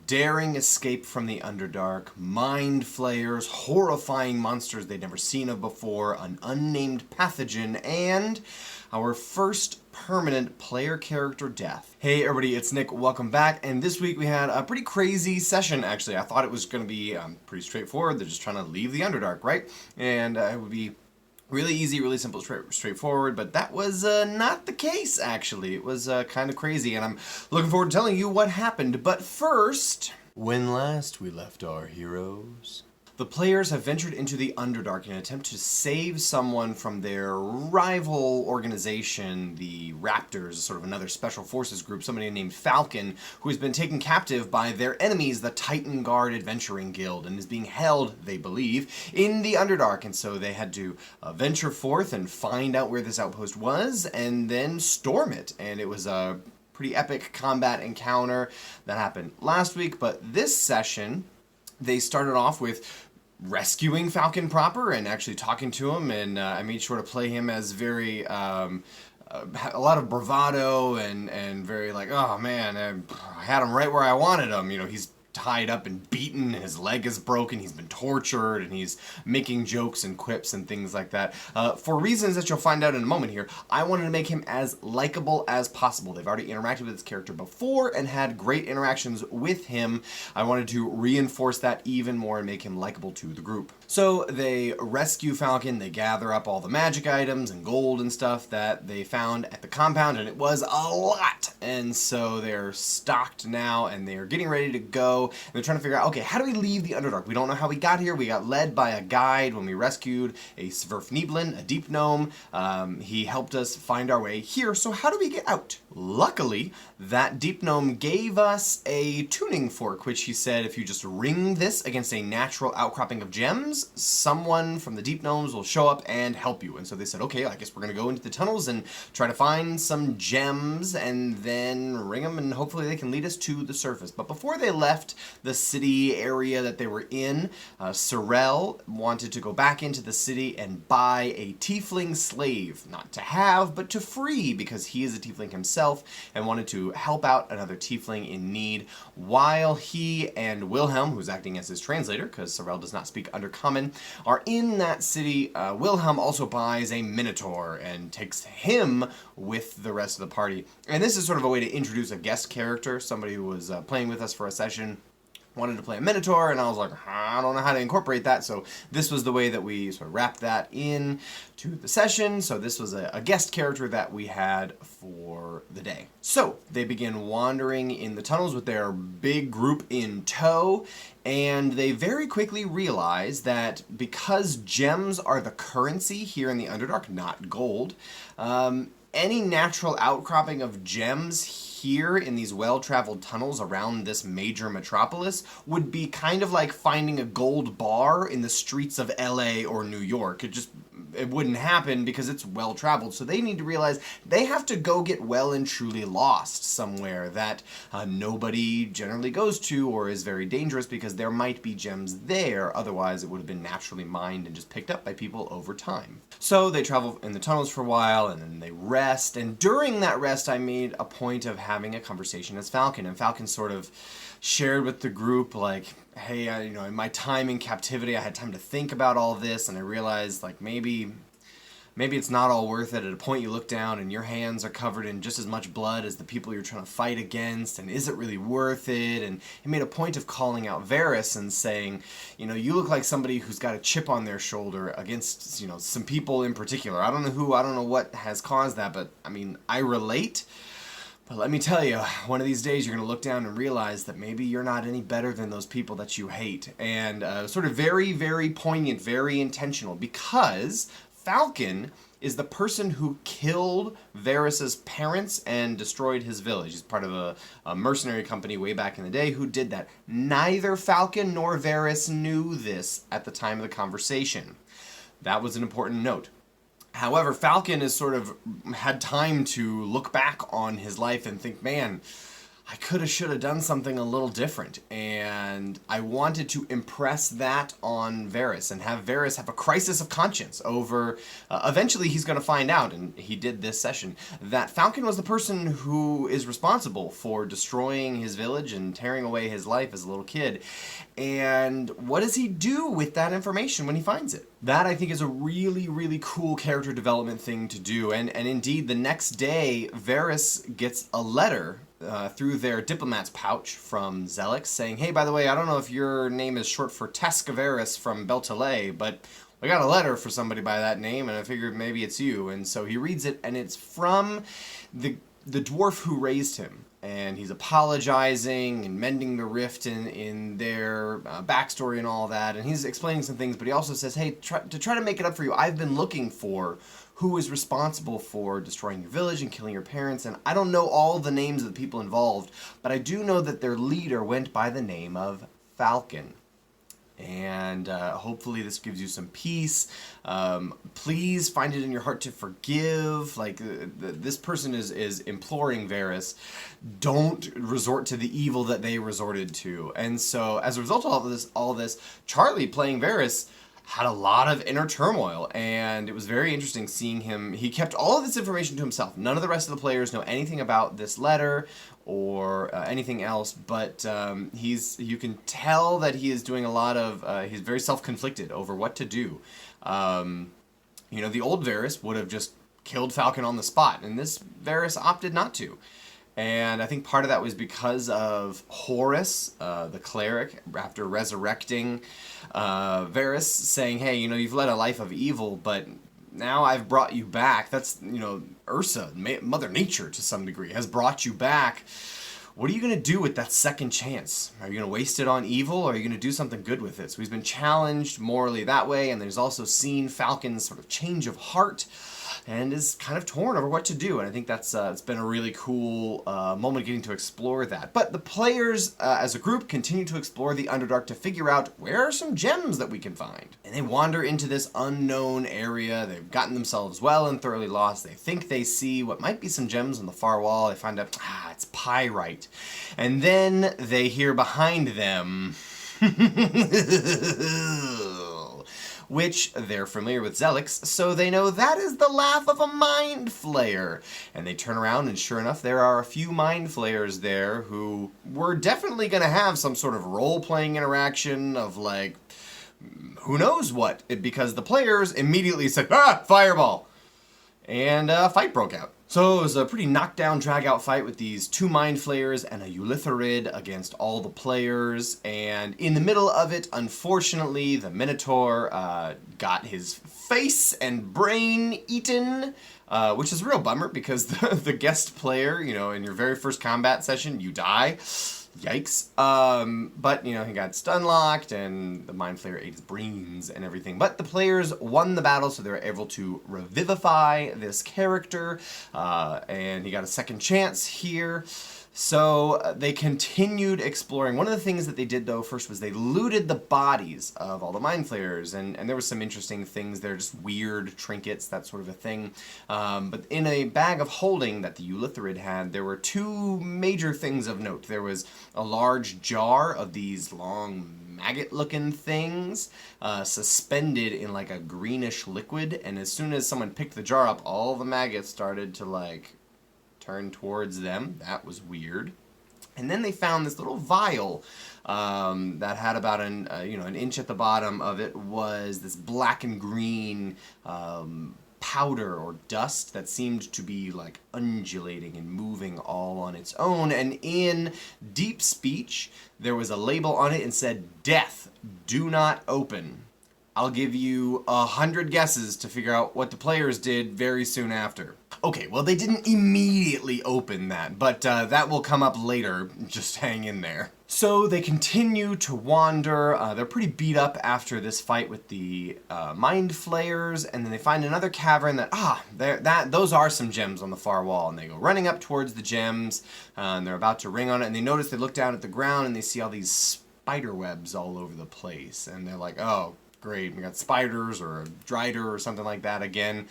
daring escape from the Underdark, mind flayers, horrifying monsters they'd never seen of before, an unnamed pathogen, and our first permanent player character death. Hey everybody, it's Nick, welcome back, and this week we had a pretty crazy session actually. I thought it was going to be pretty straightforward. They're just trying to leave the Underdark, right? And it would be really easy, really simple, straightforward, but that was not the case, actually. It was kind of crazy, and I'm looking forward to telling you what happened. But first, when last we left our heroes, the players have ventured into the Underdark in an attempt to save someone from their rival organization, the Raptors, sort of another special forces group, somebody named Falcon, who has been taken captive by their enemies, the Titan Guard Adventuring Guild, and is being held, they believe, in the Underdark. And so they had to venture forth and find out where this outpost was, and then storm it. And it was a pretty epic combat encounter that happened last week, but this session, they started off with rescuing Falcon proper and actually talking to him, and I made sure to play him as very a lot of bravado and very like, oh man, I had him right where I wanted him. You know, he's tied up and beaten, and his leg is broken, he's been tortured, and he's making jokes and quips and things like that. For reasons that you'll find out in a moment here, I wanted to make him as likable as possible. They've already interacted with this character before and had great interactions with him. I wanted to reinforce that even more and make him likable to the group. So they rescue Falcon, they gather up all the magic items and gold and stuff that they found at the compound, and it was a lot. And so they're stocked now, and they're getting ready to go. And they're trying to figure out, okay, how do we leave the Underdark? We don't know how we got here. We got led by a guide when we rescued a Sverfneblin, a deep gnome. He helped us find our way here. So how do we get out? Luckily, that deep gnome gave us a tuning fork, which he said if you just ring this against a natural outcropping of gems, someone from the deep gnomes will show up and help you. And so they said, okay, I guess we're going to go into the tunnels and try to find some gems and then ring them, and hopefully they can lead us to the surface. But before they left the city area that they were in, Sorel wanted to go back into the city and buy a tiefling slave, not to have, but to free, because he is a tiefling himself and wanted to help out another tiefling in need, while he and Wilhelm, who's acting as his translator, because Sorel does not speak Undercommon, are in that city. Wilhelm also buys a minotaur and takes him with the rest of the party. And this is sort of a way to introduce a guest character, somebody who was playing with us for a session, wanted to play a minotaur, and I was like, I don't know how to incorporate that, so this was the way that we sort of wrapped that in to the session. So this was a guest character that we had for the day. So they begin wandering in the tunnels with their big group in tow, and they very quickly realize that because gems are the currency here in the Underdark, not gold, any natural outcropping of gems here in these well-traveled tunnels around this major metropolis would be kind of like finding a gold bar in the streets of LA or New York. It wouldn't happen because it's well-traveled. So they need to realize they have to go get well and truly lost somewhere that nobody generally goes to or is very dangerous, because there might be gems there. Otherwise, it would have been naturally mined and just picked up by people over time. So they travel in the tunnels for a while, and then they rest. And during that rest, I made a point of having a conversation as Falcon. And Falcon sort of shared with the group, like, hey, in my time in captivity, I had time to think about all this, and I realized, like, maybe it's not all worth it. At a point you look down and your hands are covered in just as much blood as the people you're trying to fight against, and is it really worth it? And he made a point of calling out Varys and saying, you look like somebody who's got a chip on their shoulder against, some people in particular. I don't know who, I don't know what has caused that, but, I relate. But let me tell you, one of these days you're going to look down and realize that maybe you're not any better than those people that you hate. And sort of very, very poignant, very intentional, because Falcon is the person who killed Varys's parents and destroyed his village. He's part of a mercenary company way back in the day who did that. Neither Falcon nor Varys knew this at the time of the conversation. That was an important note. However, Falcon has sort of had time to look back on his life and think, man, I could have, should have done something a little different, and I wanted to impress that on Varys and have Varys have a crisis of conscience over, eventually he's going to find out, and he did this session, that Falcon was the person who is responsible for destroying his village and tearing away his life as a little kid. And what does he do with that information when he finds it? That, I think, is a really, really cool character development thing to do. And indeed, the next day, Varys gets a letter through their diplomat's pouch from Zelix saying, hey, by the way, I don't know if your name is short for Tascavaris from Beltale, but I got a letter for somebody by that name, and I figured maybe it's you. And so he reads it, and it's from the dwarf who raised him. And he's apologizing and mending the rift in their backstory and all that. And he's explaining some things, but he also says, hey, try to make it up for you, I've been looking for who is responsible for destroying your village and killing your parents. And I don't know all the names of the people involved, but I do know that their leader went by the name of Falcon. And hopefully this gives you some peace. Please find it in your heart to forgive. Like, this person is imploring Varys, don't resort to the evil that they resorted to. And so as a result of all this, Charlie playing Varys had a lot of inner turmoil, and it was very interesting seeing him. He kept all of this information to himself. None of the rest of the players know anything about this letter or anything else, but you can tell that he is doing a lot of, he's very self-conflicted over what to do. You know, the old Varys would have just killed Falcon on the spot, and this Varys opted not to. And I think part of that was because of Horus, the cleric, after resurrecting Varys, saying, hey, you know, you've led a life of evil, but now I've brought you back. That's, you know, Ursa, Mother Nature to some degree, has brought you back. What are you going to do with that second chance? Are you going to waste it on evil, or are you going to do something good with it? So he's been challenged morally that way, and there's also seen Falcon's sort of change of heart, and is kind of torn over what to do. And I think that's it's been a really cool moment getting to explore that. But the players, as a group, continue to explore the Underdark to figure out where are some gems that we can find. And they wander into this unknown area. They've gotten themselves well and thoroughly lost. They think they see what might be some gems on the far wall. They find out, it's pyrite. And then they hear behind them... which they're familiar with Zelix, so they know that is the laugh of a mind flayer. And they turn around, and sure enough, there are a few mind flayers there who were definitely going to have some sort of role-playing interaction of, like, who knows what, because the players immediately said, fireball! And a fight broke out. So it was a pretty knockdown, drag-out fight with these two Mind Flayers and a Eulitharid against all the players. And in the middle of it, unfortunately, the Minotaur got his face and brain eaten, which is a real bummer because the guest player, you know, in your very first combat session, you die. Yikes. But, you know, he got stun-locked, and the Mind Flayer ate his brains and everything. But the players won the battle, so they were able to revivify this character, and he got a second chance here. So they continued exploring. One of the things that they did, though, first was they looted the bodies of all the Mind Flayers, and there was some interesting things there, just weird trinkets, that sort of a thing. But in a bag of holding that the Eulitharid had, there were two major things of note. There was a large jar of these long maggot-looking things suspended in like a greenish liquid, and as soon as someone picked the jar up, all the maggots started to like turn towards them. That was weird. And then they found this little vial that had about an inch at the bottom of it was this black and green powder or dust that seemed to be like undulating and moving all on its own. And in deep speech, there was a label on it and said, "Death, do not open." I'll give you 100 guesses to figure out what the players did very soon after. Okay, well, they didn't immediately open that, but that will come up later. Just hang in there. So they continue to wander. They're pretty beat up after this fight with the Mind Flayers, and then they find another cavern those are some gems on the far wall, and they go running up towards the gems, and they're about to ring on it, and they look down at the ground, and they see all these spider webs all over the place, and they're like, oh, great, we got spiders or a drider or something like that again.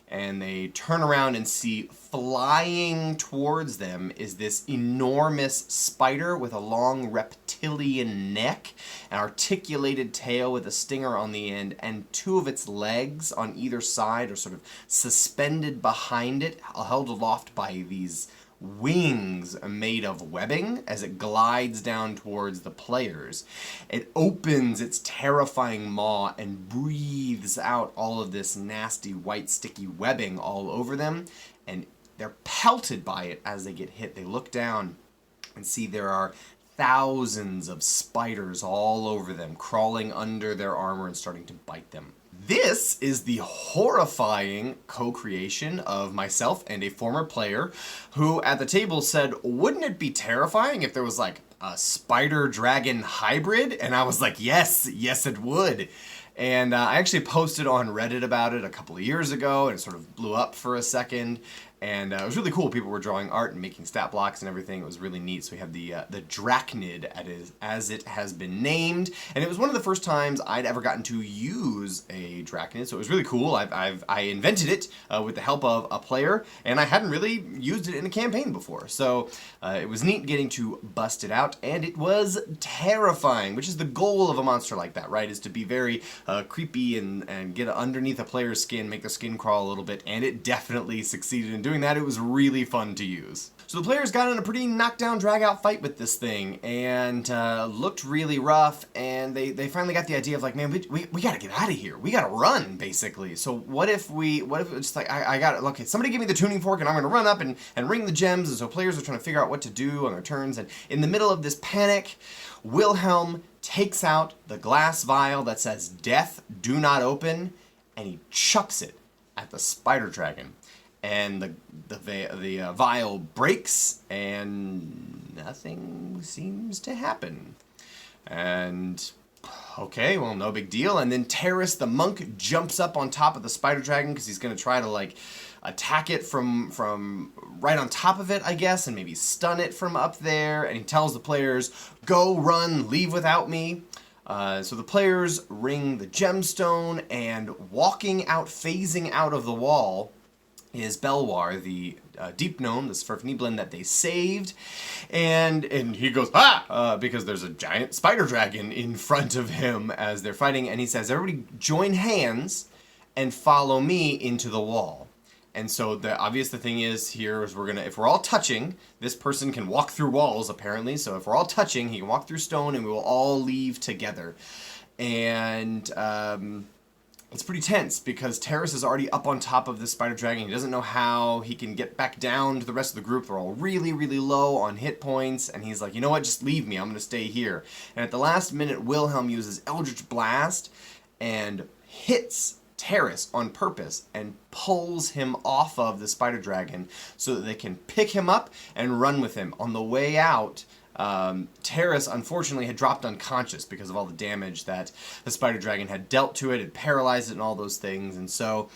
and they turn around and see flying towards them is this enormous spider with a long reptilian neck, an articulated tail with a stinger on the end, and two of its legs on either side are sort of suspended behind it, held aloft by these wings made of webbing as it glides down towards the players. It opens its terrifying maw and breathes out all of this nasty white sticky webbing all over them, and they're pelted by it as they get hit. They look down and see there are thousands of spiders all over them, crawling under their armor and starting to bite them. This is the horrifying co-creation of myself and a former player who at the table said, wouldn't it be terrifying if there was like a spider-dragon hybrid? And I was like, yes it would. And I actually posted on Reddit about it a couple of years ago, and it sort of blew up for a second. And it was really cool. People were drawing art and making stat blocks and everything. It was really neat. So we have the Drachnid as it has been named, and it was one of the first times I'd ever gotten to use a Drachnid. So it was really cool. I invented it with the help of a player, and I hadn't really used it in a campaign before. So it was neat getting to bust it out, and it was terrifying, which is the goal of a monster like that, right? Is to be very creepy and get underneath a player's skin, make their skin crawl a little bit, and it definitely succeeded in doing that. It was really fun to use. So the players got in a pretty knockdown, drag-out fight with this thing, and looked really rough, and they finally got the idea of like, man, we gotta get out of here. We gotta run, basically. So what if it's like, I got, okay, somebody give me the tuning fork, and I'm gonna run up and ring the gems, and so players are trying to figure out what to do on their turns, and in the middle of this panic, Wilhelm takes out the glass vial that says, "Death, do not open," and he chucks it at the spider dragon. And the vial breaks, and nothing seems to happen. And okay, well, no big deal. And then Terrace the monk jumps up on top of the spider dragon because he's going to try to like attack it from right on top of it, I guess, and maybe stun it from up there. And he tells the players, "Go, run, leave without me." So the players ring the gemstone, and walking out, phasing out of the wall, is Belwar, the deep gnome, the Sverfniblin that they saved, and he goes, because there's a giant spider dragon in front of him as they're fighting, and he says, "Everybody join hands and follow me into the wall." And so the thing is here is if we're all touching, this person can walk through walls apparently, so if we're all touching, he can walk through stone and we will all leave together. And it's pretty tense because Terrace is already up on top of this spider dragon. He doesn't know how he can get back down to the rest of the group. They're all really, really low on hit points. And he's like, you know what, just leave me. I'm going to stay here. And at the last minute, Wilhelm uses Eldritch Blast and hits Terrace on purpose and pulls him off of the spider dragon so that they can pick him up and run with him. On the way out, Terrace unfortunately had dropped unconscious because of all the damage that the spider dragon had dealt to it. It paralyzed it and all those things. And so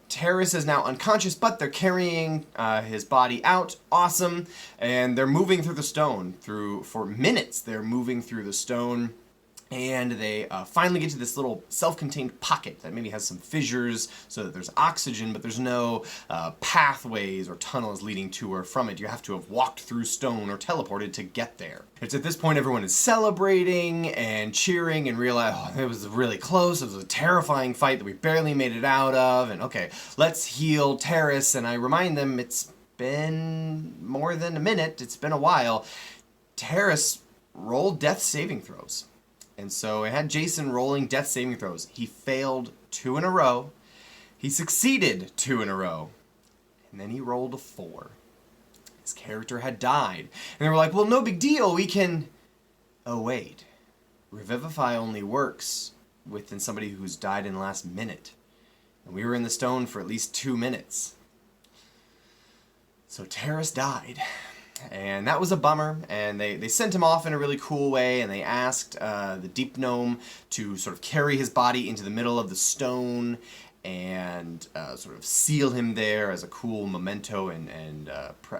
Terrace is now unconscious, but they're carrying his body out. Awesome. And they're moving through the stone. For minutes, they're moving through the stone. And they finally get to this little self-contained pocket that maybe has some fissures so that there's oxygen, but there's no pathways or tunnels leading to or from it. You have to have walked through stone or teleported to get there. It's at this point everyone is celebrating and cheering and realize, it was really close. It was a terrifying fight that we barely made it out of. And okay, let's heal Terrace. And I remind them it's been more than a minute. It's been a while. Terrace rolled death saving throws. And so I had Jason rolling death saving throws. He failed 2 in a row. He succeeded 2 in a row. And then he rolled a 4. His character had died. And they were like, well, no big deal. We can... Oh, wait. Revivify only works within somebody who's died in the last minute. And we were in the stone for at least 2 minutes. So Terrace died. And that was a bummer, and they sent him off in a really cool way, and they asked the Deep Gnome to sort of carry his body into the middle of the stone and sort of seal him there as a cool memento and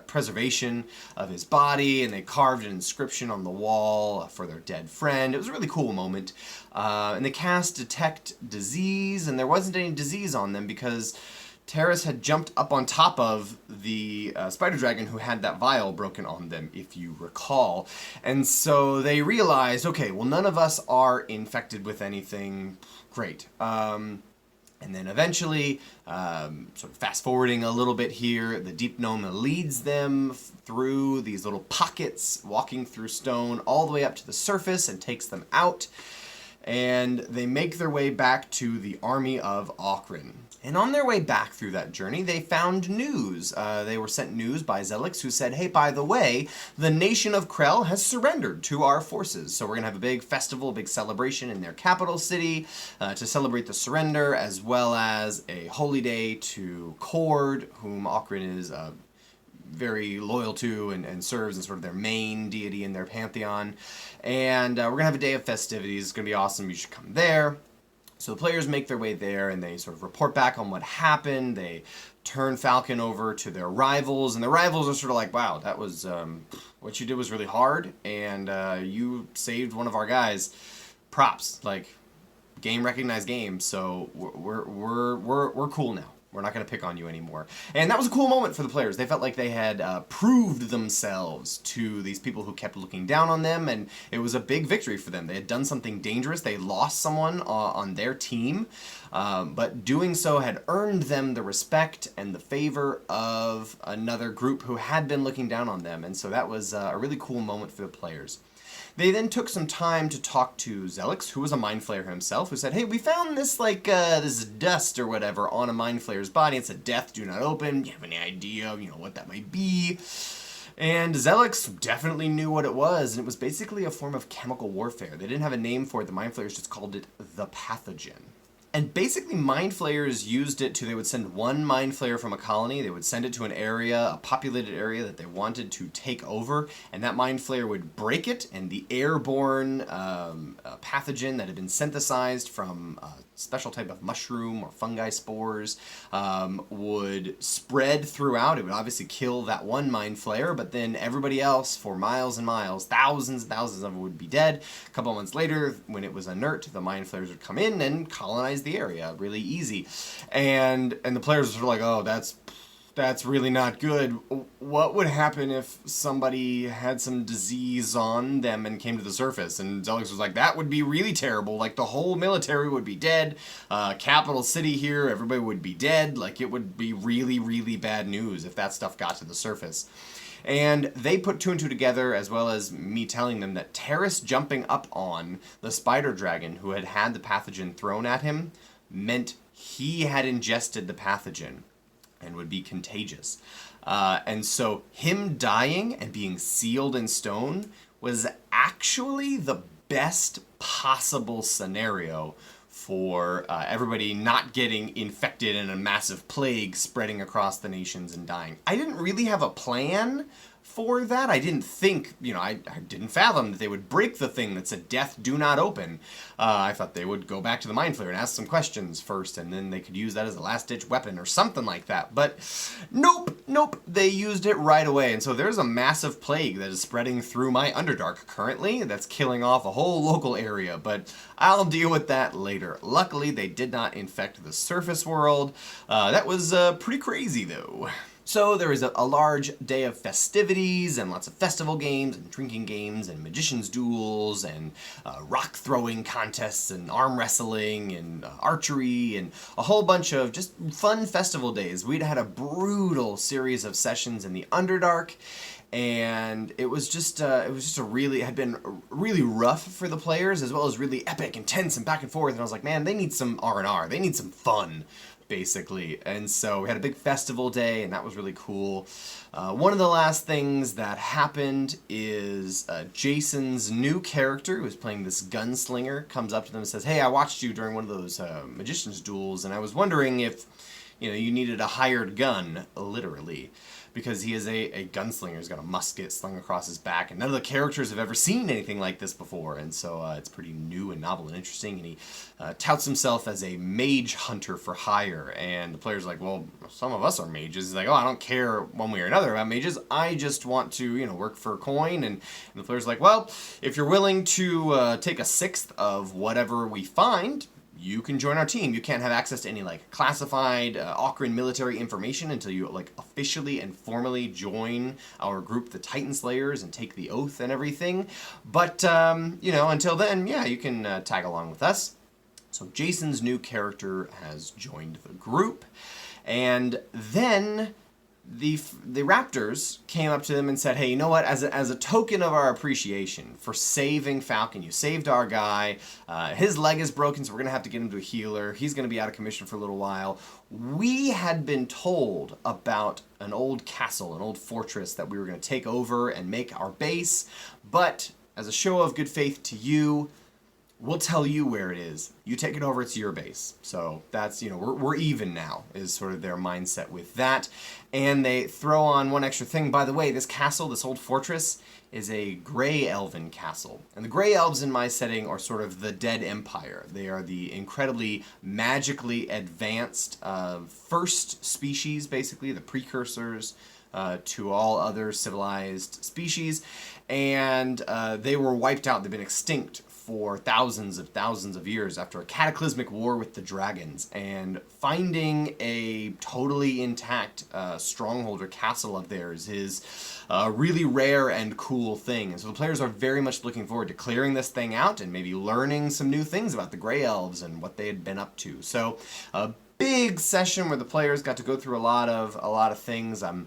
preservation of his body, and they carved an inscription on the wall for their dead friend. It was a really cool moment. And they cast Detect Disease, and there wasn't any disease on them because Terrace had jumped up on top of the spider dragon who had that vial broken on them, if you recall. And so they realized, okay, well, none of us are infected with anything. Great. And then eventually, sort of fast forwarding a little bit here, the Deep Gnome leads them through these little pockets, walking through stone, all the way up to the surface and takes them out. And they make their way back to the army of Aughrin. And on their way back through that journey, they found news. They were sent news by Zelix, who said, hey, by the way, the nation of Krell has surrendered to our forces. So we're going to have a big festival, a big celebration in their capital city to celebrate the surrender, as well as a holy day to Cord, whom Aughrin is very loyal to and serves as sort of their main deity in their pantheon. And we're going to have a day of festivities. It's going to be awesome. You should come there. So the players make their way there, and they sort of report back on what happened. They turn Falcon over to their rivals, and the rivals are sort of like, wow, that was, what you did was really hard, and you saved one of our guys. Props. Like, game recognized game, so we're cool now. We're not going to pick on you anymore. And that was a cool moment for the players. They felt like they had proved themselves to these people who kept looking down on them, and it was a big victory for them. They had done something dangerous. They lost someone on their team, but doing so had earned them the respect and the favor of another group who had been looking down on them. And so that was a really cool moment for the players. They then took some time to talk to Zelix, who was a Mind Flayer himself, who said, hey, we found this, this dust or whatever on a Mind Flayer's body. It's a death, do not open. Do you have any idea, what that might be? And Zelix definitely knew what it was, and it was basically a form of chemical warfare. They didn't have a name for it. The Mind Flayers just called it the pathogen. And basically, Mind Flayers used it they would send one Mind Flayer from a colony, they would send it to an area, a populated area that they wanted to take over, and that Mind Flayer would break it, and the airborne pathogen that had been synthesized from a special type of mushroom or fungi spores would spread throughout. It would obviously kill that one Mind Flayer, but then everybody else for miles and miles, thousands and thousands of them would be dead. A couple of months later, when it was inert, the Mind Flayers would come in and colonize the area really easy. And the players were sort of like, oh, that's really not good. What would happen if somebody had some disease on them and came to the surface? And Zelix was like, that would be really terrible. Like, the whole military would be dead. Capital city here, everybody would be dead. Like, it would be really, really bad news if that stuff got to the surface. And they put two and two together, as well as me telling them that Terrace jumping up on the spider dragon who had the pathogen thrown at him meant he had ingested the pathogen and would be contagious. And so him dying and being sealed in stone was actually the best possible scenario for everybody not getting infected in a massive plague spreading across the nations and dying. I didn't really have a plan for that. I didn't think, I didn't fathom that they would break the thing that said death do not open. I thought they would go back to the Mind Flayer and ask some questions first, and then they could use that as a last-ditch weapon or something like that. But nope, they used it right away. And so there's a massive plague that is spreading through my Underdark currently that's killing off a whole local area, but I'll deal with that later. Luckily, they did not infect the surface world. That was pretty crazy, though. So there was a large day of festivities and lots of festival games and drinking games and magician's duels and rock throwing contests and arm wrestling and archery and a whole bunch of just fun festival days. We'd had a brutal series of sessions in the Underdark, and it had been really rough for the players, as well as really epic and tense and back and forth. And I was like, man, they need some R&R. They need some fun, basically. And so we had a big festival day, and that was really cool. One of the last things that happened is Jason's new character, who was playing this gunslinger, comes up to them and says, hey, I watched you during one of those magician's duels, and I was wondering if you needed a hired gun, literally, because he is a gunslinger. He's got a musket slung across his back, and none of the characters have ever seen anything like this before, and so it's pretty new and novel and interesting, and he touts himself as a mage hunter for hire, and the player's like, well, some of us are mages. He's like, oh, I don't care one way or another about mages. I just want to, work for coin, and the player's like, well, if you're willing to take a sixth of whatever we find, you can join our team. You can't have access to any like classified, awkward military information until you like officially and formally join our group, the Titan Slayers, and take the oath and everything. But you know, until then, yeah, you can tag along with us. So Jason's new character has joined the group, and then the Raptors came up to them and said, hey, you know what, as a token of our appreciation for saving Falcon, you saved our guy, his leg is broken, so we're going to have to get him to a healer, he's going to be out of commission for a little while. We had been told about an old castle, an old fortress that we were going to take over and make our base, but as a show of good faith to you, we'll tell you where it is. You take it over, it's your base. So that's, you know, we're even now, is sort of their mindset with that. And they throw on one extra thing. By the way, this castle, this old fortress, is a Grey Elven castle. And the Grey Elves in my setting are sort of the Dead Empire. They are the incredibly magically advanced first species, basically, the precursors to all other civilized species. And they were wiped out. They've been extinct for thousands of years after a cataclysmic war with the dragons, and finding a totally intact stronghold or castle of theirs is a really rare and cool thing. And so the players are very much looking forward to clearing this thing out and maybe learning some new things about the Grey Elves and what they had been up to. So a big session where the players got to go through a lot of things. I'm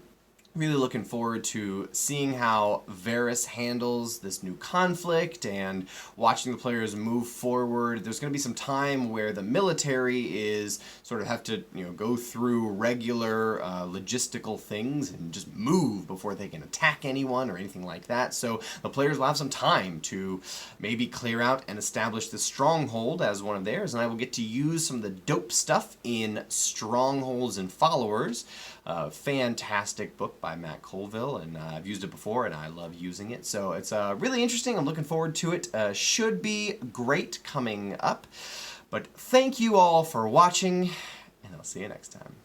really looking forward to seeing how Varys handles this new conflict and watching the players move forward. There's going to be some time where the military is sort of have to, you know, go through regular logistical things and just move before they can attack anyone or anything like that. So the players will have some time to maybe clear out and establish this stronghold as one of theirs, and I will get to use some of the dope stuff in Strongholds and Followers. Fantastic book by Matt Colville, and I've used it before and I love using it, so it's really interesting. I'm looking forward to it. Should be great coming up, but thank you all for watching, and I'll see you next time.